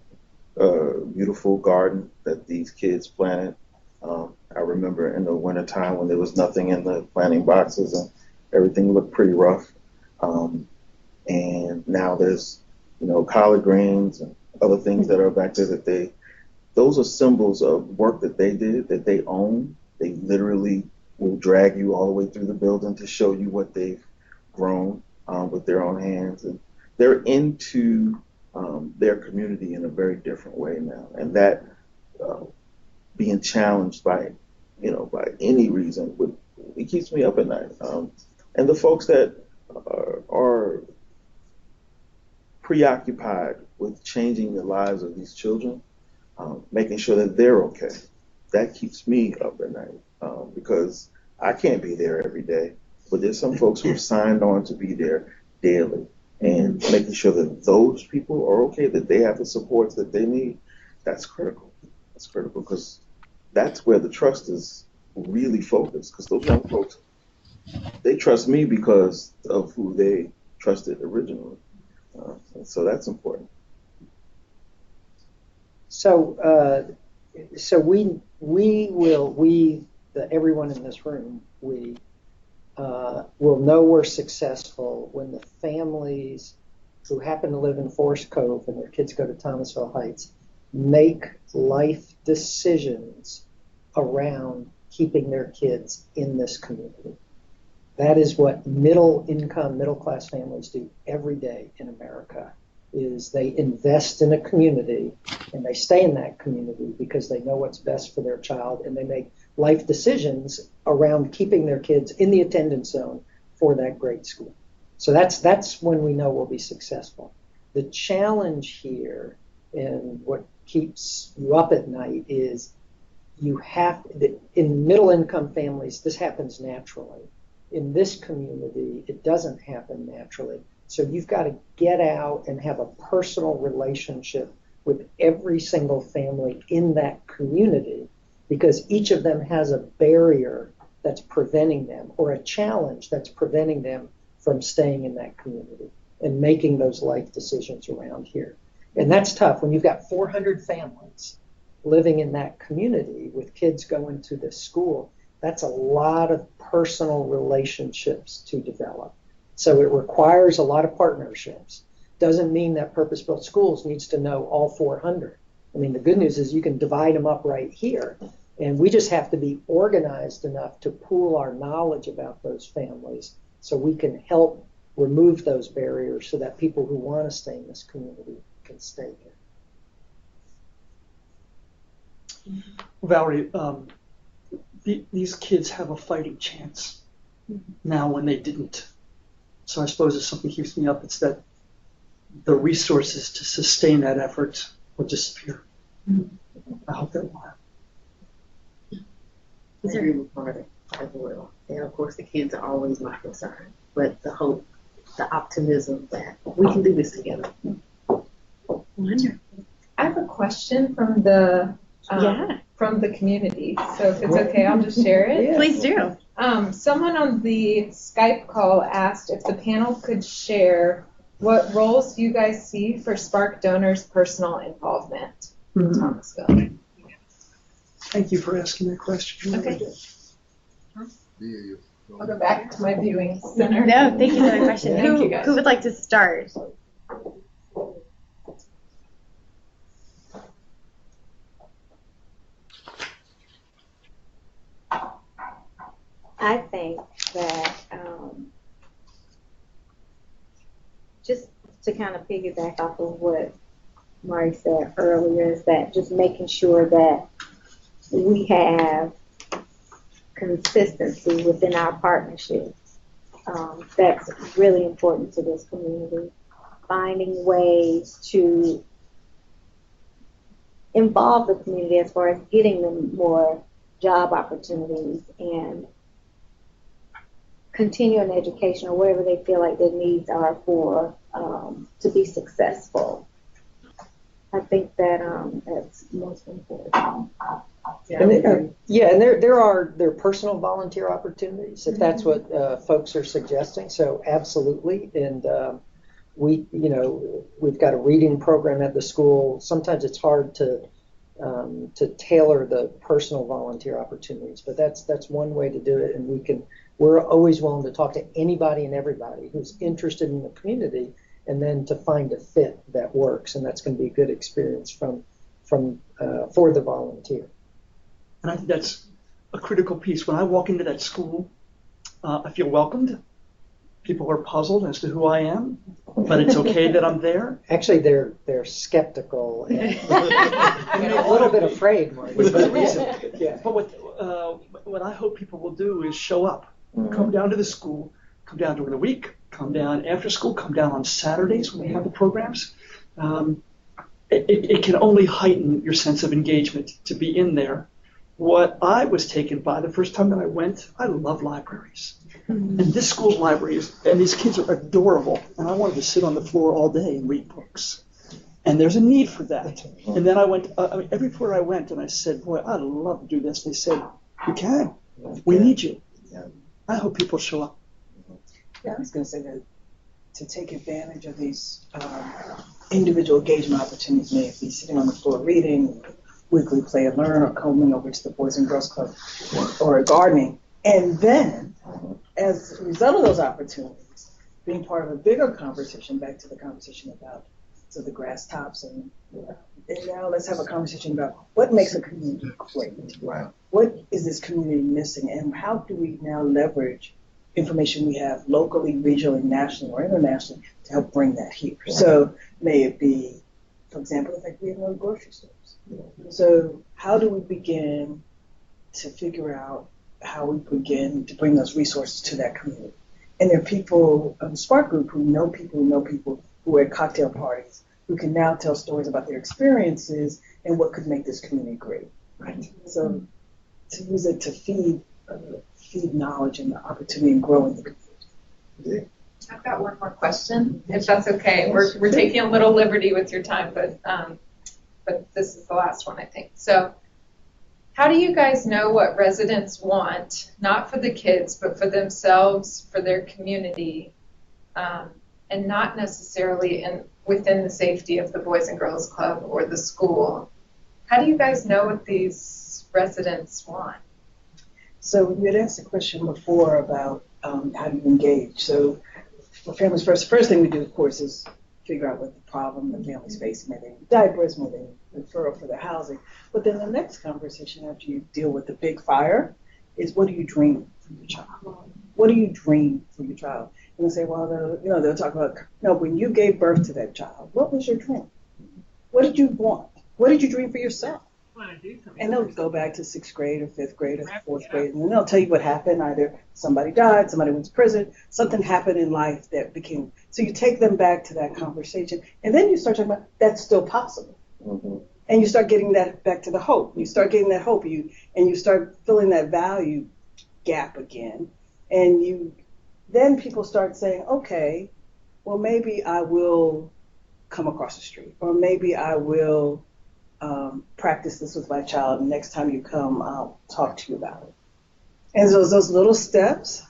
beautiful garden that these kids planted. I remember in the wintertime when there was nothing in the planting boxes and everything looked pretty rough. And now there's, collard greens and other things that are back there those are symbols of work that they did, that they own. They literally will drag you all the way through the building to show you what they've grown with their own hands. And they're into their community in a very different way now. And that being challenged by any reason, it keeps me up at night. And the folks that are preoccupied with changing the lives of these children, making sure that they're okay, that keeps me up at night because I can't be there every day. But there's some folks who have signed on to be there daily, and making sure that those people are okay, that they have the supports that they need. That's critical. That's critical because that's where the trust is really focused, because those young folks, they trust me because of who they trusted originally. So that's important. So, everyone in this room, we will know we're successful when the families who happen to live in Forest Cove and their kids go to Thomasville Heights make life decisions around keeping their kids in this community. That is what middle class families do every day in America, is they invest in a community and they stay in that community because they know what's best for their child, and they make life decisions around keeping their kids in the attendance zone for that great school. So that's when we know we'll be successful. The challenge here, and what keeps you up at night, is in middle income families, this happens naturally. In this community, it doesn't happen naturally. So you've got to get out and have a personal relationship with every single family in that community, because each of them has a barrier that's preventing them, or a challenge that's preventing them from staying in that community and making those life decisions around here. And that's tough when you've got 400 families living in that community with kids going to this school. That's a lot of personal relationships to develop. So it requires a lot of partnerships. Doesn't mean that purpose-built schools needs to know all 400. I mean, the good news is you can divide them up right here. And we just have to be organized enough to pool our knowledge about those families so we can help remove those barriers so that people who want to stay in this community can stay here. Valerie, these kids have a fighting chance now when they didn't. So I suppose if something keeps me up, it's that the resources to sustain that effort will disappear. I hope that will happen. I agree with Marty as well. And of course, the kids are always my concern, but the hope, the optimism that we can do this together. Wonderful. I have a question from the community. So if it's okay, I'll just share it. Yeah. Please do. Someone on the Skype call asked if the panel could share what roles you guys see for Spark donors' personal involvement in Thomasville. Thank you for asking that question. Okay. I'll go back to my viewing center. No, thank you for the question. Thank you, guys. Who would like to start? I think that just to kind of piggyback off of what Mari said earlier, is that just making sure that we have consistency within our partnerships. That's really important to this community. Finding ways to involve the community as far as getting them more job opportunities and continuing education or whatever they feel like their needs are for to be successful. I think that that's most important. And there are personal volunteer opportunities if that's what folks are suggesting. So absolutely, and we've got a reading program at the school. Sometimes it's hard to tailor the personal volunteer opportunities, but that's one way to do it. And we're always willing to talk to anybody and everybody who's interested in the community, and then to find a fit that works, and that's going to be a good experience for the volunteer. And I think that's a critical piece. When I walk into that school, I feel welcomed. People are puzzled as to who I am, but it's okay that I'm there. Actually, they're skeptical and a little bit afraid. More With good reason. Yeah. But what I hope people will do is show up. Come down to the school, come down during the week, come down after school, come down on Saturdays when we have the programs. It can only heighten your sense of engagement to be in there. What I was taken by the first time that I went, I love libraries. And this school's libraries, and these kids are adorable. And I wanted to sit on the floor all day and read books. And there's a need for that. And then I went, everywhere I went, and I said, boy, I'd love to do this. They said, you can. We need you. I hope people show up. Yeah, I was going to say that to take advantage of these individual engagement opportunities, may it be sitting on the floor reading, weekly play and learn, or coming over to the Boys and Girls Club or gardening. And then, as a result of those opportunities, being part of a bigger conversation, back to the conversation about the grass tops, and now let's have a conversation about what makes a community great. Right. What is this community missing, and how do we now leverage information we have locally, regionally, nationally, or internationally to help bring that here? Right. So may it be, for example, the fact we have no grocery stores. So how do we begin to figure out how we begin to bring those resources to that community? And there are people on the Spark Group who know people who are at cocktail parties, who can now tell stories about their experiences and what could make this community great. Right. So to use it to feed knowledge and opportunity and grow in the community. I've got one more question, if that's okay. We're taking a little liberty with your time, but this is the last one, I think. So how do you guys know what residents want, not for the kids, but for themselves, for their community, and not necessarily within the safety of the Boys and Girls Club or the school? How do you guys know what these residents want? So you had asked a question before about how do you engage. So for Families First, the first thing we do, of course, is figure out what the problem the family's facing. Maybe they need diapers, maybe they need referral for their housing. But then the next conversation after you deal with the big fire is, what do you dream for your child? What do you dream for your child? And they say, well, they'll talk about, no, when you gave birth to that child, what was your dream? What did you want? What did you dream for yourself? And they'll go back to 6th grade or 5th grade or 4th grade, and then they'll tell you what happened. Either somebody died, somebody went to prison, something happened in life that became. So you take them back to that conversation, and then you start talking about that's still possible. Mm-hmm. And you start getting that back to the hope. You start getting that hope, and you start filling that value gap again. And then people start saying, okay, well, maybe I will come across the street, or maybe I will practice this with my child, and next time you come, I'll talk to you about it. And so those little steps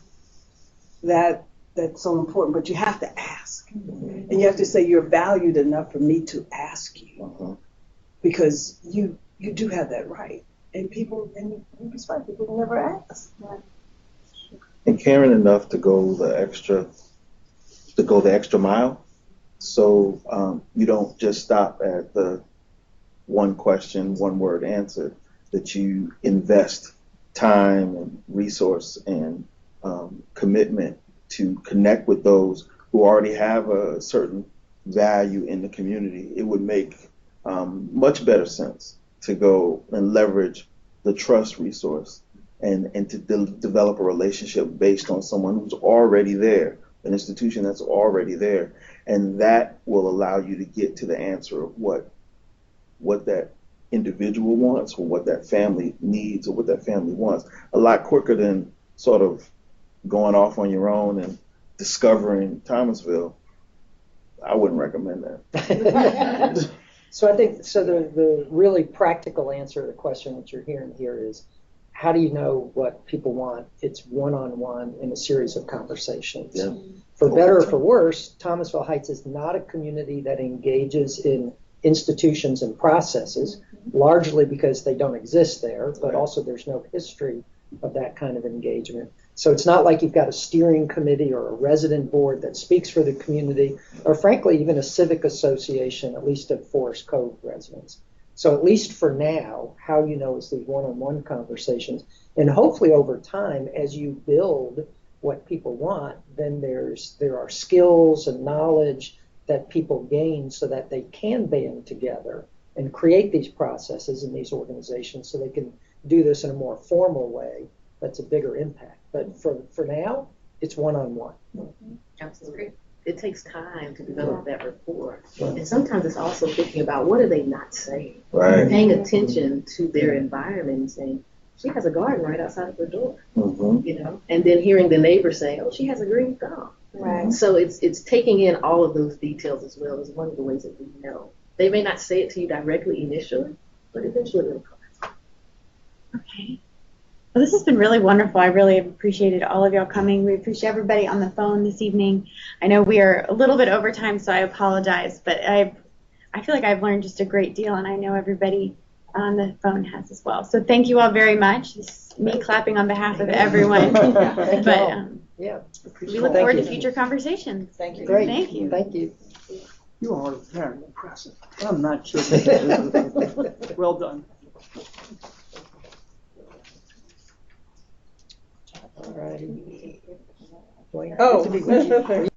that's so important, but you have to ask. And you have to say you're valued enough for me to ask you, because you do have that right. And you'd be surprised, people will never ask. And caring enough to go the extra mile, so you don't just stop at the one question, one word answer, that you invest time and resource and commitment to connect with those who already have a certain value in the community. It would make much better sense to go and leverage the trust resource and to develop a relationship based on someone who's already there, an institution that's already there. And that will allow you to get to the answer of what that individual wants, or what that family needs, or what that family wants, a lot quicker than sort of going off on your own and discovering Thomasville. I wouldn't recommend that. So I think, the really practical answer to the question that you're hearing here is, how do you know what people want? It's one-on-one in a series of conversations. Yeah. For better or for worse, Thomasville Heights is not a community that engages in institutions and processes, largely because they don't exist there, but also there's no history of that kind of engagement. So it's not like you've got a steering committee or a resident board that speaks for the community, or frankly, even a civic association, at least of Forest Cove residents. So at least for now, how you know is these one-on-one conversations. And hopefully over time, as you build what people want, then there are skills and knowledge that people gain so that they can band together and create these processes in these organizations so they can do this in a more formal way that's a bigger impact. But for now, it's one-on-one. Absolutely. It takes time to develop that rapport. And sometimes it's also thinking about, what are they not saying? Right. Paying attention to their environment and saying, she has a garden right outside of her door, and then hearing the neighbor say, oh, she has a green thumb. Right. So it's taking in all of those details as well, is one of the ways that we know. They may not say it to you directly initially, but eventually it'll come. Okay. Well, this has been really wonderful. I really appreciated all of y'all coming. We appreciate everybody on the phone this evening. I know we are a little bit over time, so I apologize, but I feel like I've learned just a great deal, and I know everybody on the phone has as well. So thank you all very much. This is me clapping on behalf of everyone. Thank you all. But Yeah. we look forward to future conversations. Thank you. Great. Thank you. Thank you. You are very impressive. I'm not kidding. Well done. All righty. Dwayne, Oh. good to be with you.